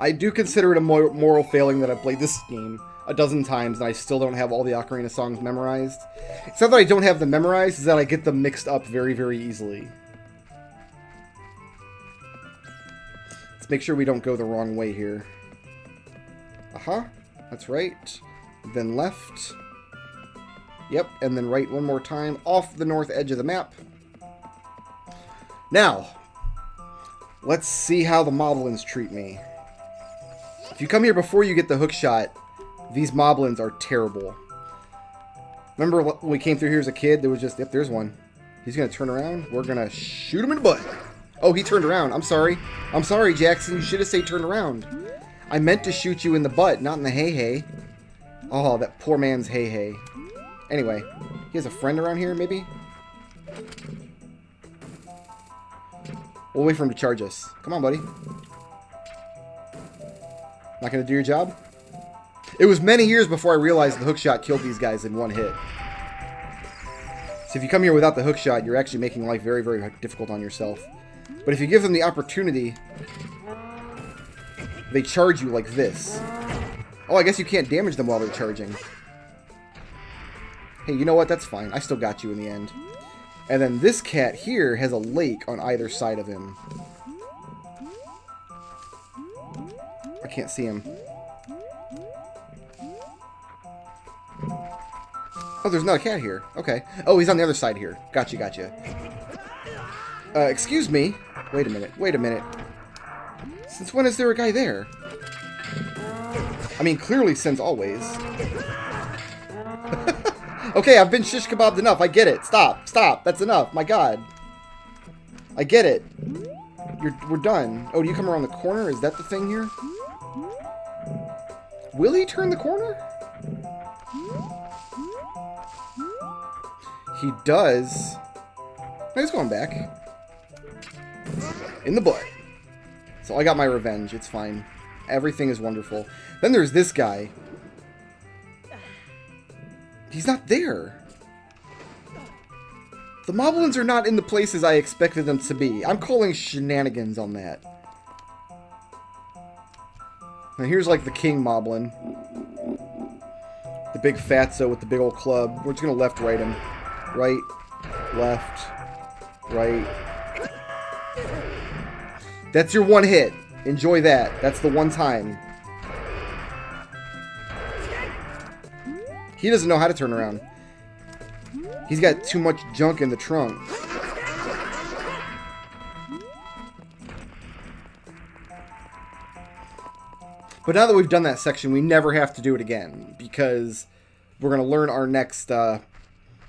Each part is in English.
I do consider it a moral failing that I've played this game a dozen times and I still don't have all the Ocarina songs memorized. It's not that I don't have them memorized, it's that I get them mixed up very, very easily. Let's make sure we don't go the wrong way here. Aha, that's right. Then left. Yep, and then right one more time off the north edge of the map. Now, let's see how the Moblins treat me. If you come here before you get the hook shot, these Moblins are terrible. Remember when we came through here as a kid? There was just, yep, there's one. He's going to turn around. We're going to shoot him in the butt. Oh, he turned around. I'm sorry. I'm sorry, Jackson. You should have said turned around. I meant to shoot you in the butt, not in the hey-hey. Oh, that poor man's hey-hey. Anyway, he has a friend around here, maybe? We'll wait for him to charge us. Come on, buddy. Not going to do your job? It was many years before I realized the hookshot killed these guys in one hit. So if you come here without the hookshot, you're actually making life very, very difficult on yourself. But if you give them the opportunity, they charge you like this. Oh, I guess you can't damage them while they're charging. Hey, you know what? That's fine. I still got you in the end. And then this cat here has a lake on either side of him. I can't see him. Oh, there's not a cat here. Okay. Oh, he's on the other side here. Gotcha, gotcha. Excuse me. Wait a minute. Wait a minute. Since when is there a guy there? I mean, clearly since always. Okay, I've been shish kebabbed enough. I get it. Stop. Stop. That's enough. My God. I get it. We're done. Oh, do you come around the corner? Is that the thing here? Will he turn the corner? He does. No, he's going back. In the butt. So I got my revenge. It's fine. Everything is wonderful. Then there's this guy. He's not there. The Moblins are not in the places I expected them to be. I'm calling shenanigans on that. Now here's like the king Moblin. The big fatso with the big old club. We're just gonna left-right him. Right, left, right. That's your one hit. Enjoy that. That's the one time. He doesn't know how to turn around. He's got too much junk in the trunk. But now that we've done that section, we never have to do it again, because we're going to learn our next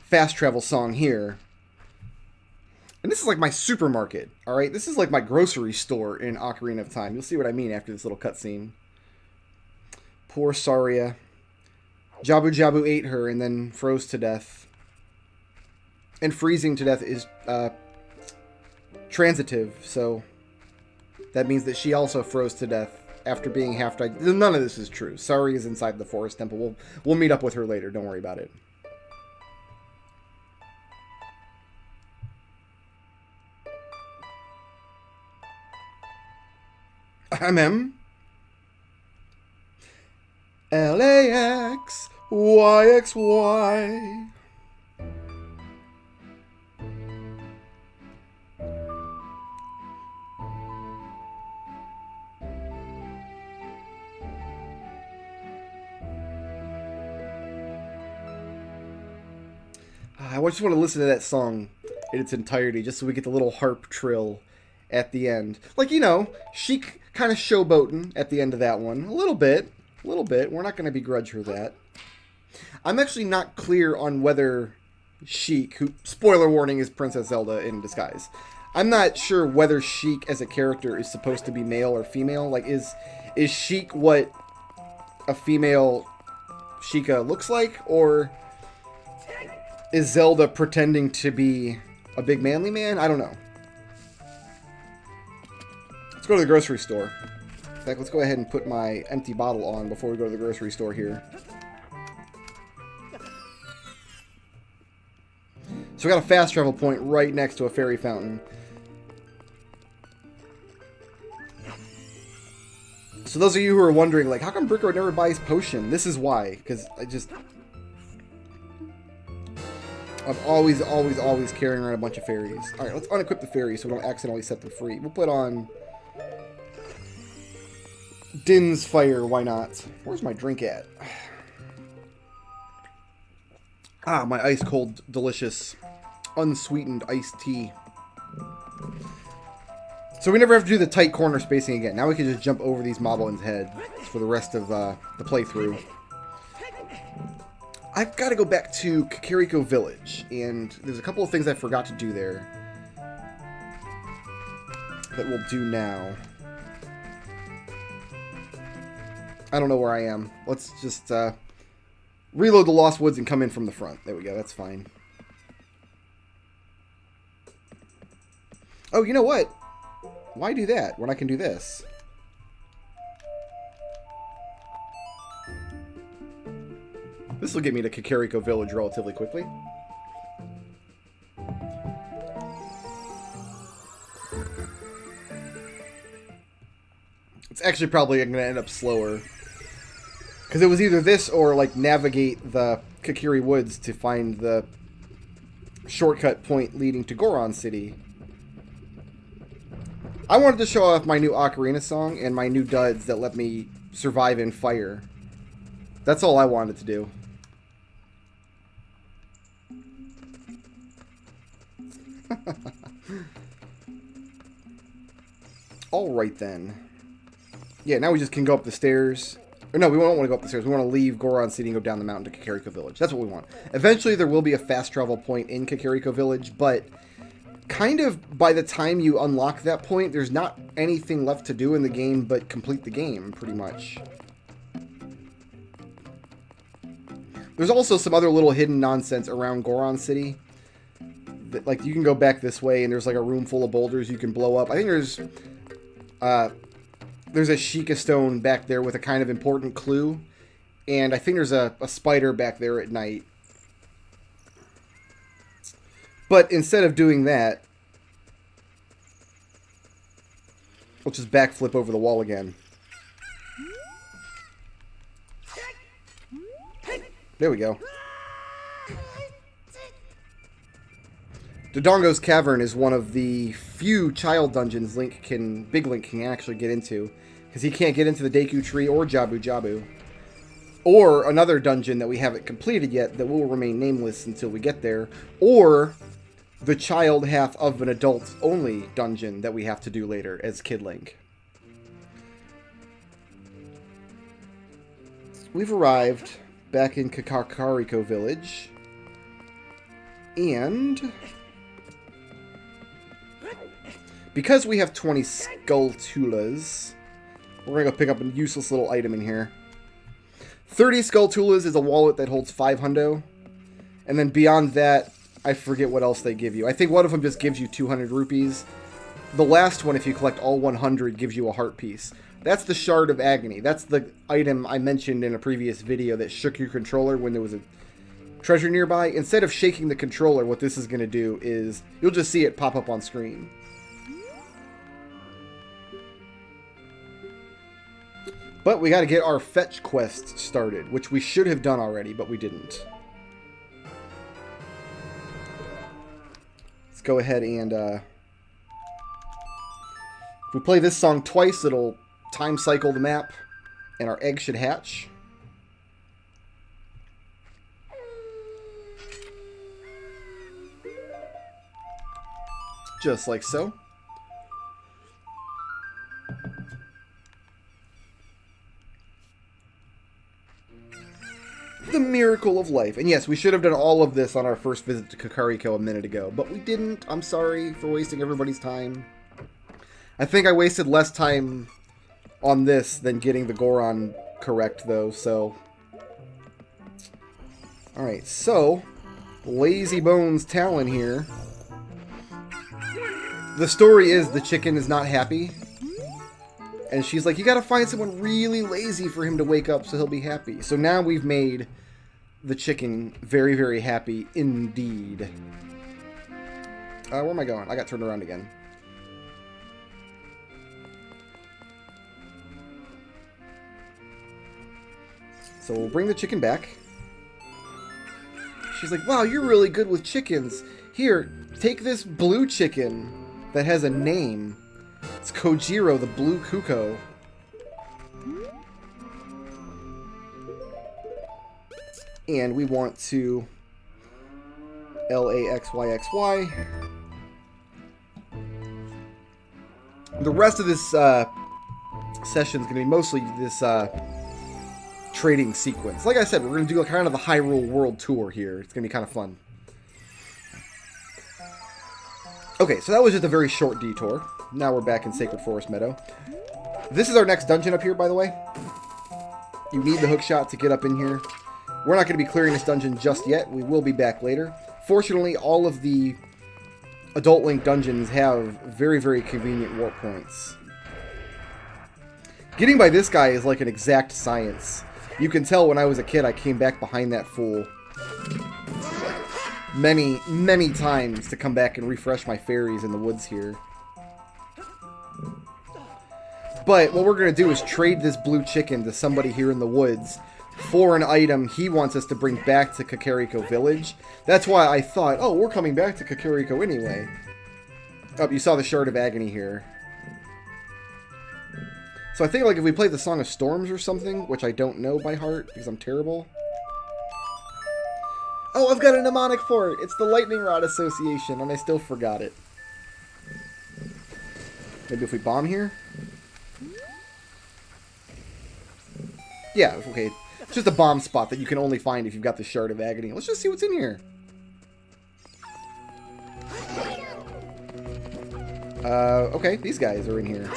fast travel song here. And this is like my supermarket, alright? This is like my grocery store in Ocarina of Time. You'll see what I mean after this little cutscene. Poor Saria. Jabu Jabu ate her and then froze to death. And freezing to death is transitive, so that means that she also froze to death after being half-died. None of this is true. Saria is inside the forest temple. We'll meet up with her later. Don't worry about it. MM. LAX YXY. I just want to listen to that song in its entirety, just so we get the little harp trill at the end. Like, you know, Sheik kind of showboating at the end of that one. A little bit. A little bit. We're not going to begrudge her that. I'm actually not clear on whether Sheik, who, spoiler warning, is Princess Zelda in disguise. I'm not sure whether Sheik as a character is supposed to be male or female. Like, is Sheik what a female Sheikah looks like? Or is Zelda pretending to be a big manly man? I don't know. Let's go to the grocery store. In fact, let's go ahead and put my empty bottle on before we go to the grocery store here. So we got a fast travel point right next to a fairy fountain. So those of you who are wondering, like, how come Brickroad never buys potion? This is why. Because I'm always carrying around a bunch of fairies. Alright, let's unequip the fairies so we don't accidentally set them free. We'll put on Din's Fire, why not? Where's my drink at? Ah, my ice cold, delicious, unsweetened iced tea. So we never have to do the tight corner spacing again. Now we can just jump over these Moblins' heads for the rest of the playthrough. I've got to go back to Kokiri Village, and there's a couple of things I forgot to do there that we'll do now. I don't know where I am. Let's just reload the Lost Woods and come in from the front. There we go, that's fine. Oh, you know what? Why do that when I can do this? This will get me to Kokiri Village relatively quickly. It's actually probably going to end up slower. Because it was either this or, like, navigate the Kokiri Woods to find the shortcut point leading to Goron City. I wanted to show off my new Ocarina song and my new duds that let me survive in fire. That's all I wanted to do. Alright then. Yeah, now we just can go up the stairs. Or no, we don't want to go up the stairs. We want to leave Goron City and go down the mountain to Kokiri Village. That's what we want. Eventually there will be a fast travel point in Kokiri Village, but kind of by the time you unlock that point, there's not anything left to do in the game but complete the game, pretty much. There's also some other little hidden nonsense around Goron City. That, like, you can go back this way and there's like a room full of boulders you can blow up. I think there's a Sheikah stone back there with a kind of important clue. And I think there's a spider back there at night. But instead of doing that, we'll just backflip over the wall again. There we go. Dodongo's Cavern is one of the few child dungeons Big Link can actually get into. Because he can't get into the Deku Tree or Jabu Jabu. Or another dungeon that we haven't completed yet that will remain nameless until we get there. Or the child half of an adult-only dungeon that we have to do later as Kid Link. We've arrived back in Kokiri Village. And because we have 20 Skulltulas, we're going to go pick up a useless little item in here. 30 Skulltulas is a wallet that holds 5 hundo. And then beyond that, I forget what else they give you. I think one of them just gives you 200 rupees. The last one, if you collect all 100, gives you a heart piece. That's the Shard of Agony. That's the item I mentioned in a previous video that shook your controller when there was a treasure nearby. Instead of shaking the controller, what this is going to do is you'll just see it pop up on screen. But we got to get our fetch quest started, which we should have done already, but we didn't. Let's go ahead and if we play this song twice, it'll time cycle the map, and our egg should hatch. Just like so. The miracle of life. And yes, we should have done all of this on our first visit to Kokiri a minute ago, but we didn't. I'm sorry for wasting everybody's time. I think I wasted less time on this than getting the Goron correct, though, so... Alright, so... Lazy Bones Talon here. The story is the chicken is not happy. And she's like, you gotta find someone really lazy for him to wake up so he'll be happy. So now we've made the chicken very, very happy indeed. Where am I going? I got turned around again. So we'll bring the chicken back. She's like, wow, you're really good with chickens. Here, take this blue chicken that has a name. It's Kojiro, the blue cuckoo. And we want to LAXYXY. The rest of this session is going to be mostly this trading sequence. Like I said, we're going to do kind of the Hyrule World Tour here. It's going to be kind of fun. Okay, so that was just a very short detour. Now we're back in Sacred Forest Meadow. This is our next dungeon up here, by the way. You need the hookshot to get up in here. We're not going to be clearing this dungeon just yet. We will be back later. Fortunately, all of the Adult Link dungeons have very, very convenient warp points. Getting by this guy is like an exact science. You can tell when I was a kid I came back behind that fool many, many times to come back and refresh my fairies in the woods here. But what we're going to do is trade this blue chicken to somebody here in the woods for an item he wants us to bring back to Kakariko Village. That's why I thought, oh, we're coming back to Kakariko anyway. Oh, you saw the Shard of Agony here. So I think like if we play the Song of Storms or something, which I don't know by heart because I'm terrible. Oh, I've got a mnemonic for it. It's the Lightning Rod Association, and I still forgot it. Maybe if we bomb here? Yeah, okay. It's just a bomb spot that you can only find if you've got the Shard of Agony. Let's just see what's in here. Okay, these guys are in here.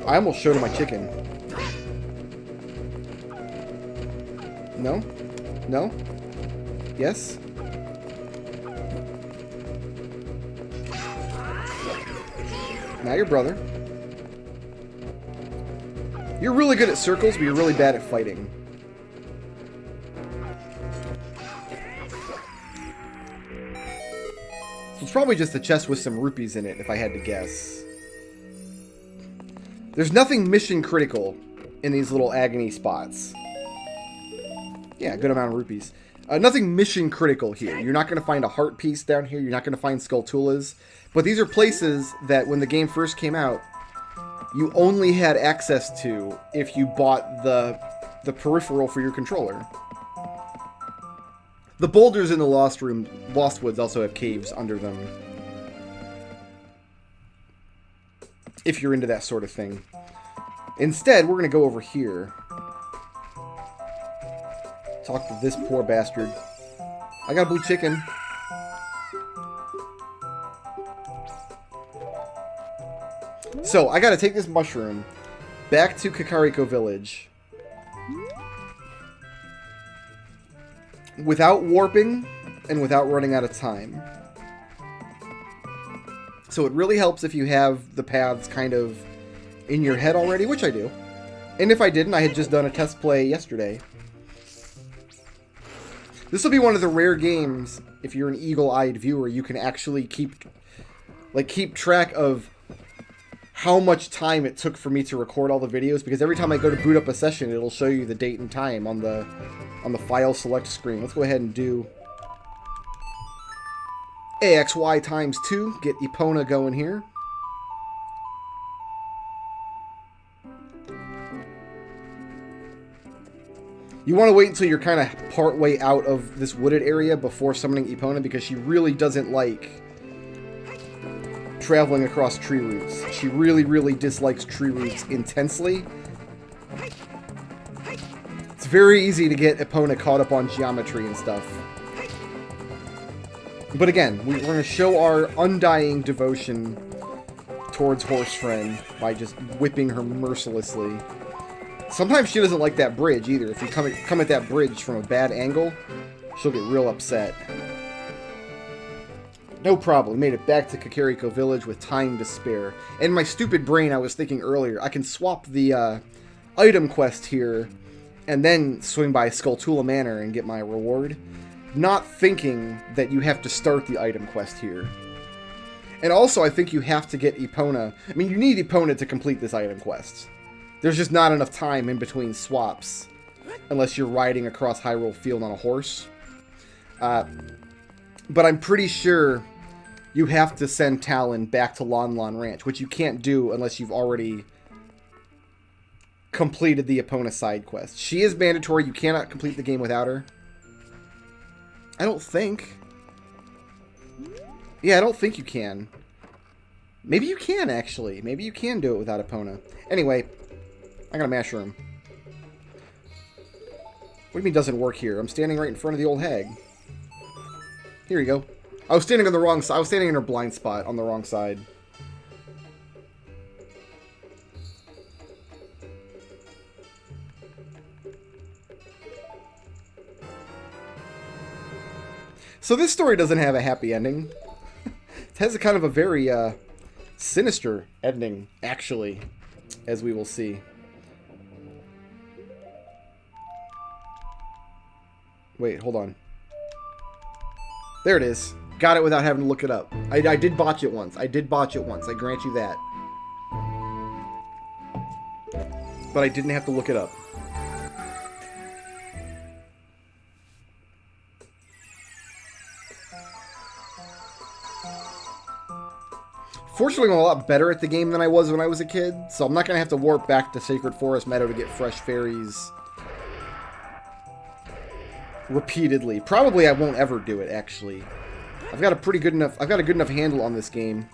I almost showed him my chicken. No? No? Yes? Now your brother. You're really good at circles, but you're really bad at fighting. So it's probably just a chest with some rupees in it, if I had to guess. There's nothing mission critical in these little agony spots. Yeah, good amount of rupees. Nothing mission critical here. You're not going to find a heart piece down here. You're not going to find Skulltulas. But these are places that when the game first came out, you only had access to if you bought the peripheral for your controller. The boulders in the Lost Woods also have caves under them. If you're into that sort of thing. Instead, we're going to go over here. Talk to this poor bastard. I got a blue chicken. So, I gotta take this mushroom back to Kakariko Village without warping and without running out of time. So it really helps if you have the paths kind of in your head already, which I do. And if I didn't, I had just done a test play yesterday. This will be one of the rare games, if you're an eagle-eyed viewer, you can actually keep track of how much time it took for me to record all the videos, because every time I go to boot up a session, it'll show you the date and time on the file select screen. Let's go ahead and do AXY times 2, get Epona going here. You want to wait until you're kind of part way out of this wooded area before summoning Epona, because she really doesn't like traveling across tree roots. She really, really dislikes tree roots intensely. It's very easy to get Epona caught up on geometry and stuff. But again, we're going to show our undying devotion towards Horse Friend by just whipping her mercilessly. Sometimes she doesn't like that bridge either. If you come at that bridge from a bad angle, she'll get real upset. No problem. Made it back to Kakariko Village with time to spare. And in my stupid brain, I was thinking earlier, I can swap the item quest here and then swing by Skulltula Manor and get my reward. Not thinking that you have to start the item quest here. And also, I think you have to get Epona. I mean, you need Epona to complete this item quest. There's just not enough time in between swaps. Unless you're riding across Hyrule Field on a horse. But I'm pretty sure you have to send Talon back to Lon Lon Ranch, which you can't do unless you've already completed the Epona side quest. She is mandatory. You cannot complete the game without her. I don't think. Yeah, I don't think you can. Maybe you can, actually. Maybe you can do it without Epona. Anyway, I got a mushroom. What do you mean doesn't work here? I'm standing right in front of the old hag. Here you go. I was standing on the wrong side. I was standing in her blind spot on the wrong side. So this story doesn't have a happy ending. It has a kind of a very sinister ending, actually, as we will see. Wait, hold on. There it is. Got it without having to look it up. I did botch it once. I grant you that. But I didn't have to look it up. Fortunately, I'm a lot better at the game than I was when I was a kid, so I'm not going to have to warp back to Sacred Forest Meadow to get fresh fairies repeatedly. Probably I won't ever do it, actually. I've got a good enough handle on this game.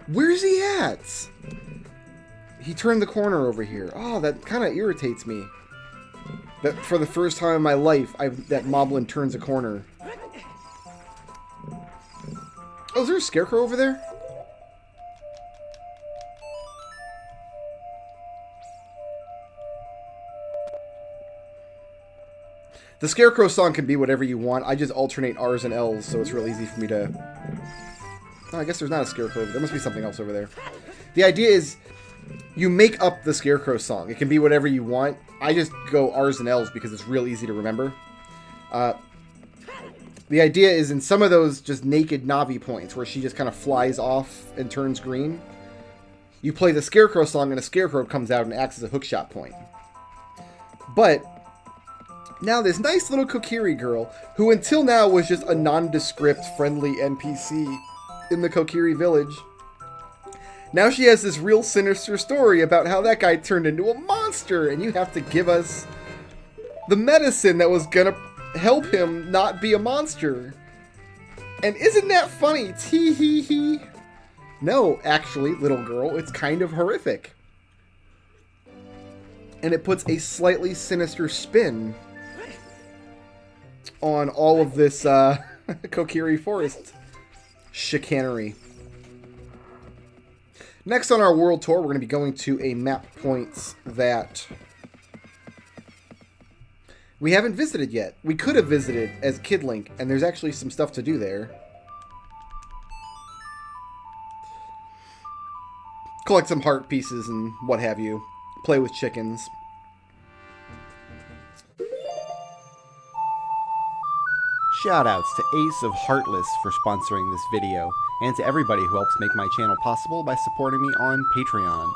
Where's he at? He turned the corner over here. Oh, that kind of irritates me. That for the first time in my life, that Moblin turns a corner. Oh, is there a scarecrow over there? The Scarecrow song can be whatever you want. I just alternate R's and L's, so it's real easy for me to... Oh, I guess there's not a Scarecrow. There must be something else over there. The idea is, you make up the Scarecrow song. It can be whatever you want. I just go R's and L's because it's real easy to remember. The idea is in some of those just naked Navi points where she just kind of flies off and turns green, you play the Scarecrow song and a Scarecrow comes out and acts as a hookshot point. But now this nice little Kokiri girl, who until now was just a nondescript friendly NPC in the Kokiri village, now she has this real sinister story about how that guy turned into a monster, and you have to give us the medicine that was gonna help him not be a monster. And isn't that funny? Tee hee hee. No, actually, little girl, it's kind of horrific. And it puts a slightly sinister spin on all of this Kokiri Forest chicanery. Next on our world tour, we're going to be going to a map points that we haven't visited yet. We could have visited as Kid Link, and there's actually some stuff to do there. Collect some heart pieces and what have you. Play with chickens. Shoutouts to Ace of Heartless for sponsoring this video, and to everybody who helps make my channel possible by supporting me on Patreon.